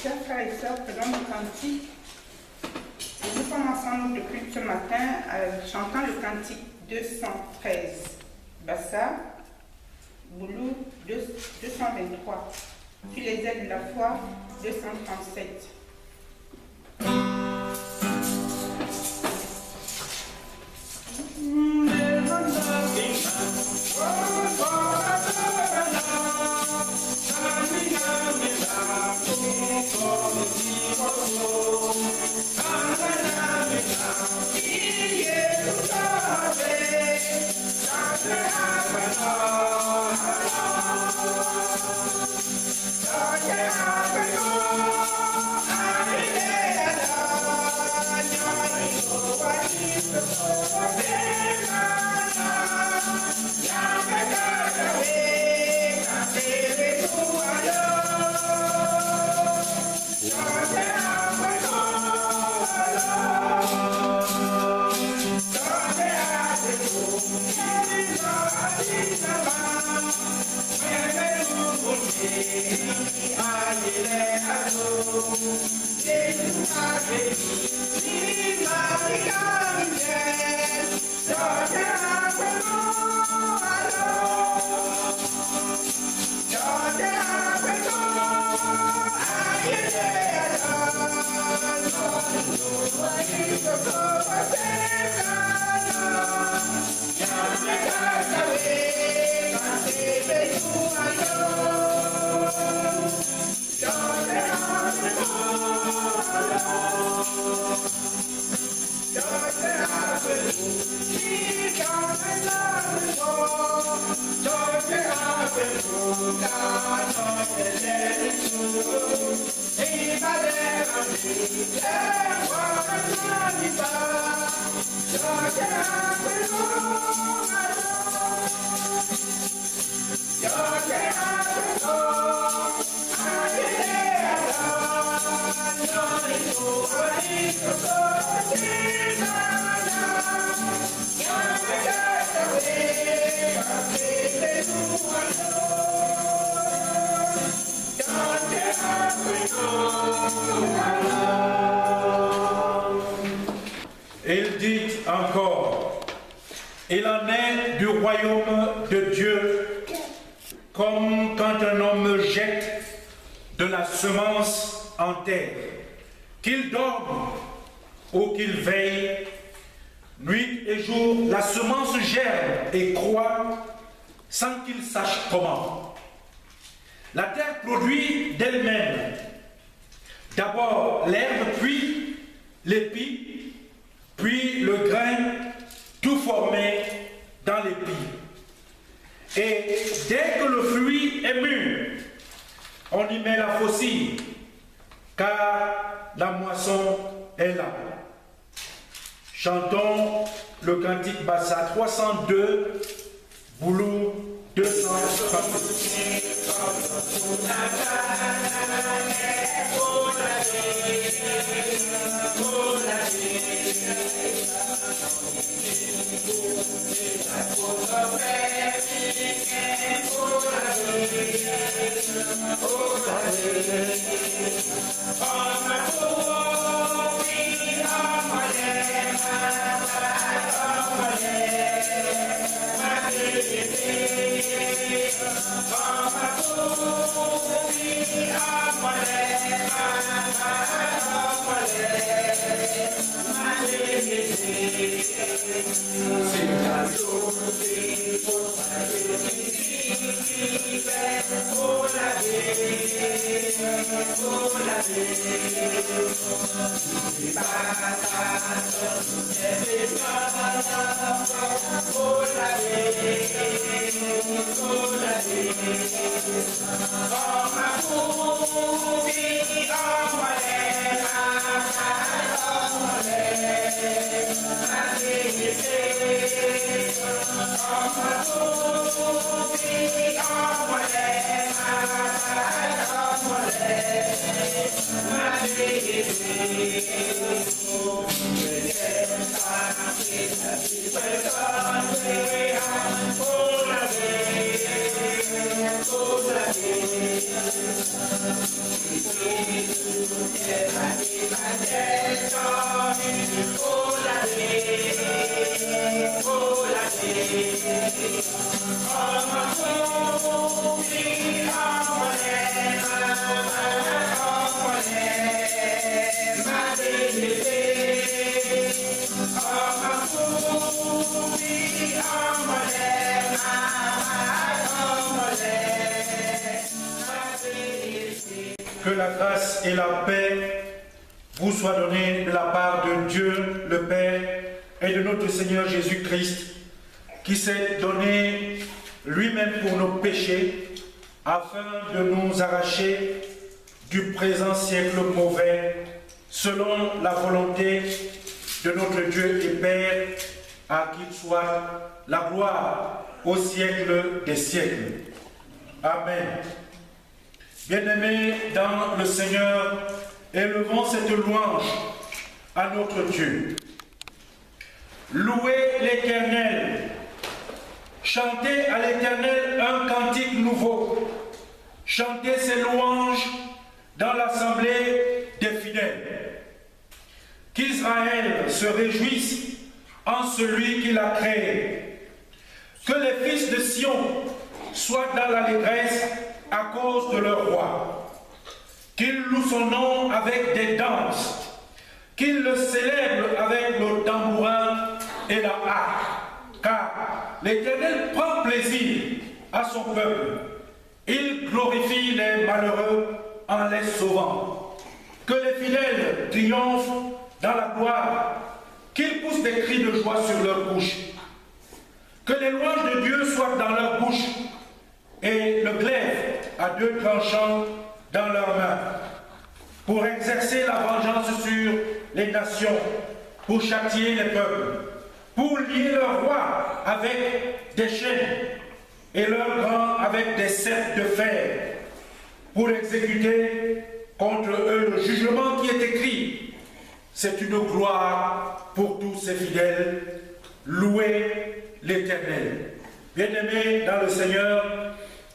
Chers frères et sœurs, prenons le cantique. Et nous commençons notre culte ce matin chantant le cantique 213. Bassa, Boulou 223. Tu les aides de la foi 237. Il dit encore, il en est du royaume de Dieu, comme quand un homme jette de la semence en terre, qu'il dorme ou qu'il veille, nuit et jour, la semence germe et croît sans qu'il sache comment. La terre produit d'elle-même d'abord l'herbe, puis l'épi, puis le grain, tout formé dans l'épi. Et dès que le fruit est mûr, on y met la faucille, car la moisson est là. Chantons le cantique Bassa 302, Boulou 230. Que la grâce et la paix vous soient données de la part de Dieu le Père et de notre Seigneur Jésus-Christ, qui s'est donné lui-même pour nos péchés, afin de nous arracher du présent siècle mauvais, selon la volonté de notre Dieu et Père, à qui soit la gloire au siècle des siècles. Amen. Bien-aimés dans le Seigneur, élevons cette louange à notre Dieu. Louez l'Éternel. Chantez à l'Éternel un cantique nouveau. Chantez ses louanges dans l'assemblée des fidèles. Qu'Israël se réjouisse en celui qui l'a créé. Que les fils de Sion soient dans l'allégresse à cause de leur roi. Qu'ils louent son nom avec des danses. Qu'ils le célèbrent avec le tambourin et la harpe. Car l'Éternel prend plaisir à son peuple. Il glorifie les malheureux en les sauvant. Que les fidèles triomphent dans la gloire. Qu'ils poussent des cris de joie sur leur bouche. Que les louanges de Dieu soient dans leur bouche et le glaive à deux tranchants dans leurs mains, pour exercer la vengeance sur les nations, pour châtier les peuples, pour lier leur roi avec des chaînes et leurs grands avec des ceps de fer, pour exécuter contre eux le jugement qui est écrit. C'est une gloire pour tous ces fidèles. Louez l'Éternel. Bien-aimés dans le Seigneur,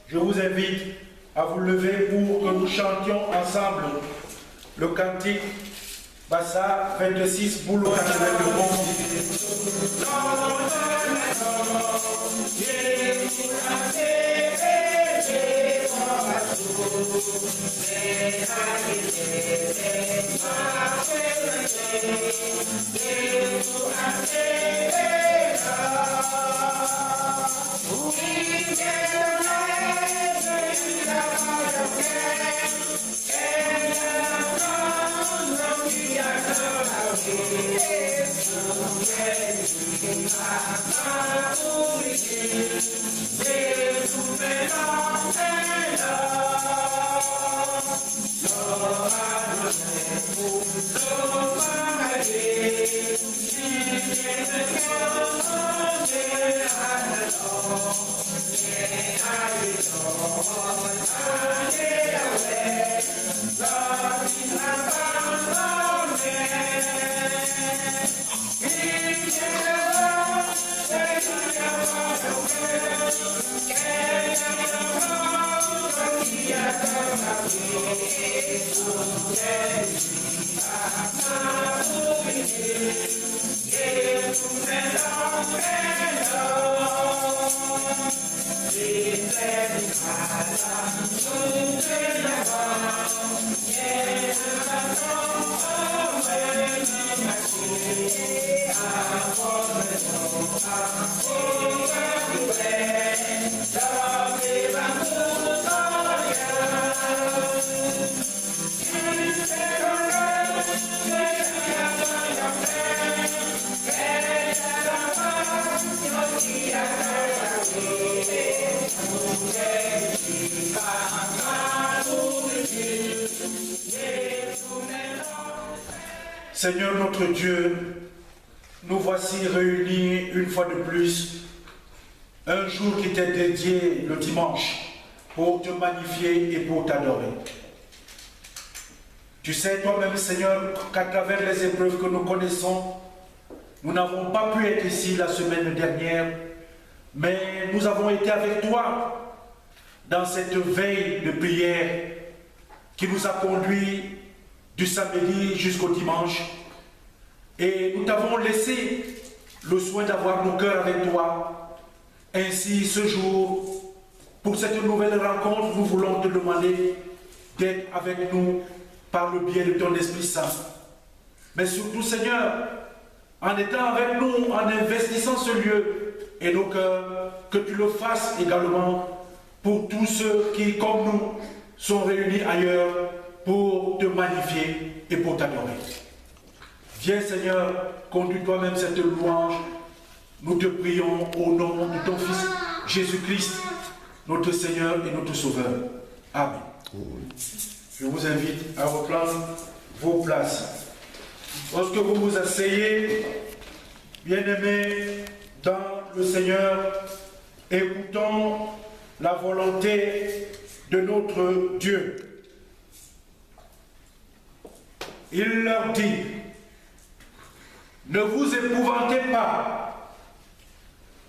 je vous invite à vous lever pour que nous chantions ensemble le cantique Bassa 26 Boulou 1. Seigneur notre Dieu, nous voici réunis une fois de plus, un jour qui t'est dédié le dimanche pour te magnifier et pour t'adorer. Tu sais toi-même, Seigneur, qu'à travers les épreuves que nous connaissons, nous n'avons pas pu être ici la semaine dernière, mais nous avons été avec toi dans cette veille de prière qui nous a conduits du samedi jusqu'au dimanche. Et nous t'avons laissé le soin d'avoir nos cœurs avec toi. Ainsi, ce jour, pour cette nouvelle rencontre, nous voulons te demander d'être avec nous par le biais de ton Esprit Saint. Mais surtout, Seigneur, en étant avec nous, en investissant ce lieu et nos cœurs, que tu le fasses également pour tous ceux qui, comme nous, sont réunis ailleurs pour te magnifier et pour t'adorer. Viens, Seigneur, conduis toi-même cette louange. Nous te prions au nom de ton Fils Jésus-Christ, notre Seigneur et notre Sauveur. Amen. Je vous invite à reprendre vos places. Lorsque vous vous asseyez, bien-aimés dans le Seigneur, écoutons la volonté de notre Dieu. Il leur dit, ne vous épouvantez pas.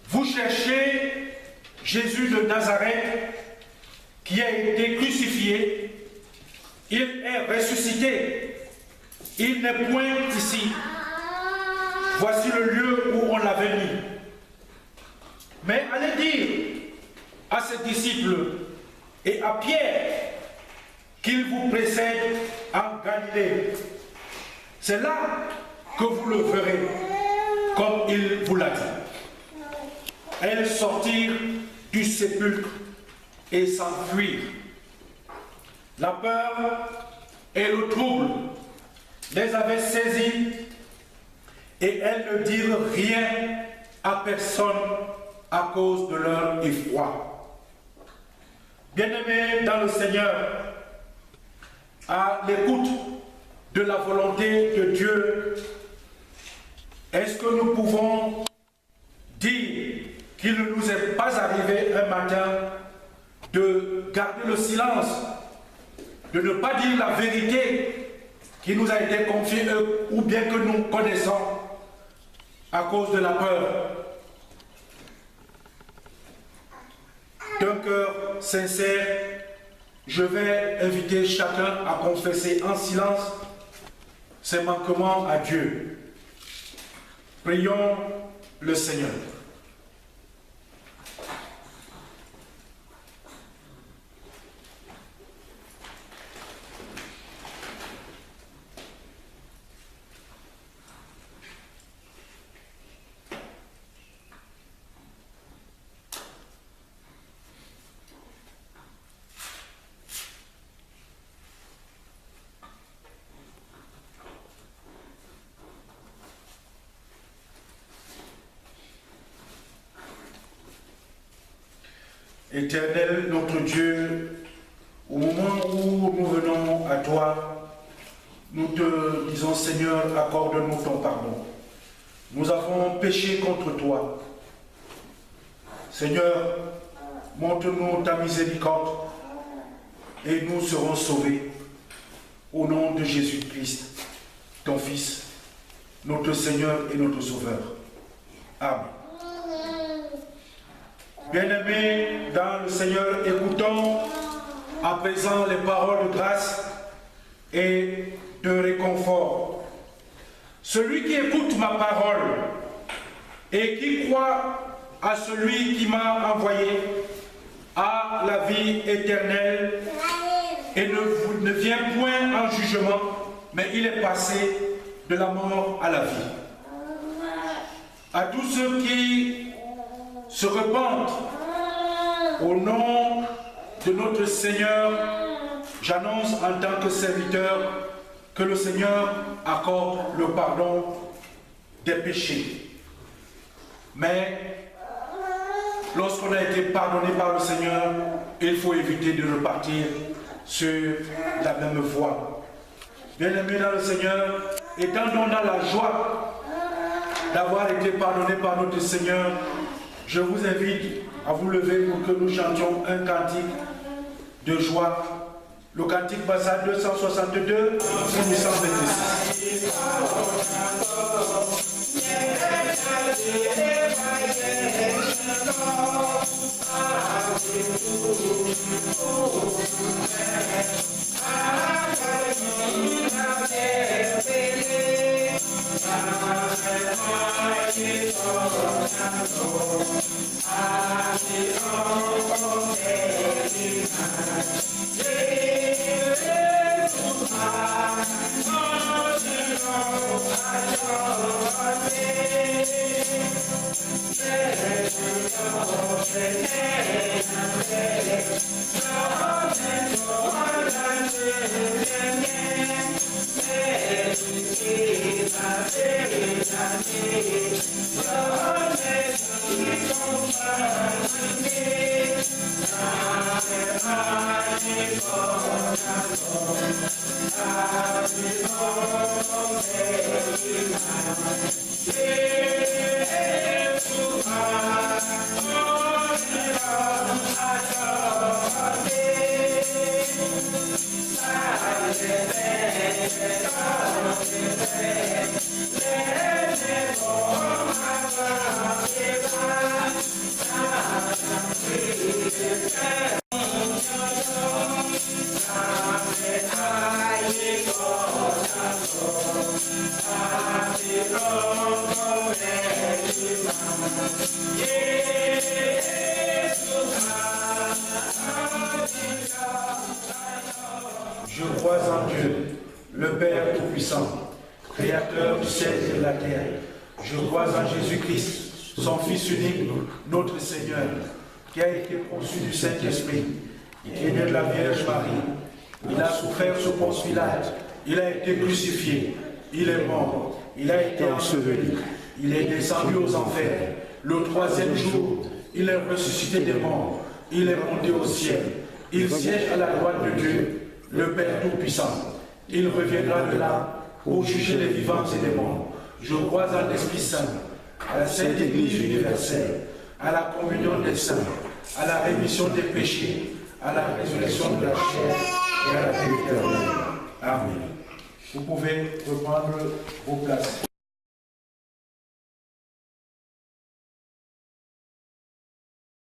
Vous cherchez Jésus de Nazareth qui a été crucifié. Il est ressuscité. Il n'est point ici. Voici le lieu où on l'avait mis. Mais allez dire à ses disciples et à Pierre qu'il vous précède en Galilée. C'est là que vous le verrez, comme il vous l'a dit. Elles sortirent du sépulcre et s'enfuirent. La peur et le trouble les avaient saisies et elles ne dirent rien à personne à cause de leur effroi. Bien-aimés dans le Seigneur, à l'écoute de la volonté de Dieu, est-ce que nous pouvons dire qu'il ne nous est pas arrivé un matin de garder le silence, de ne pas dire la vérité qui nous a été confiée ou bien que nous connaissons à cause de la peur? D'un cœur sincère, je vais inviter chacun à confesser en silence ses manquements à Dieu. Prions le Seigneur. Éternel, notre Dieu, au moment où nous venons à toi, nous te disons, Seigneur, accorde-nous ton pardon. Nous avons péché contre toi. Seigneur, montre-nous ta miséricorde et nous serons sauvés. Au nom de Jésus-Christ, ton Fils, notre Seigneur et notre Sauveur. Amen. Bien-aimés dans le Seigneur, écoutons à présent les paroles de grâce et de réconfort. Celui qui écoute ma parole et qui croit à celui qui m'a envoyé a la vie éternelle et ne vient point en jugement, mais il est passé de la mort à la vie. À tous ceux qui se repentent au nom de notre Seigneur, j'annonce en tant que serviteur que le Seigneur accorde le pardon des péchés. Mais lorsqu'on a été pardonné par le Seigneur, il faut éviter de repartir sur la même voie. Bien-aimés dans le Seigneur, étant dans la joie d'avoir été pardonné par notre Seigneur, je vous invite à vous lever pour que nous chantions un cantique de joie. Le cantique Bassa 262, 626. Je crois en Dieu, le Père Tout-Puissant, Créateur du ciel et de la terre. Je crois en Jésus-Christ, son Fils unique, notre Seigneur, qui a été conçu du Saint-Esprit, qui est né de la Vierge Marie. Il a souffert sous Ponce Pilate, il a été crucifié, il est mort, il a été enseveli, il est descendu aux enfers. Le troisième jour, il est ressuscité des morts, il est monté au ciel, il siège à la droite de Dieu, le Père Tout-Puissant. Il reviendra de là pour juger les vivants et les morts. Je crois en l'Esprit Saint, à la Sainte Église universelle, à la communion des saints, à la rémission des péchés, à la résurrection de la chair et à la vie éternelle. Amen. Vous pouvez reprendre vos places.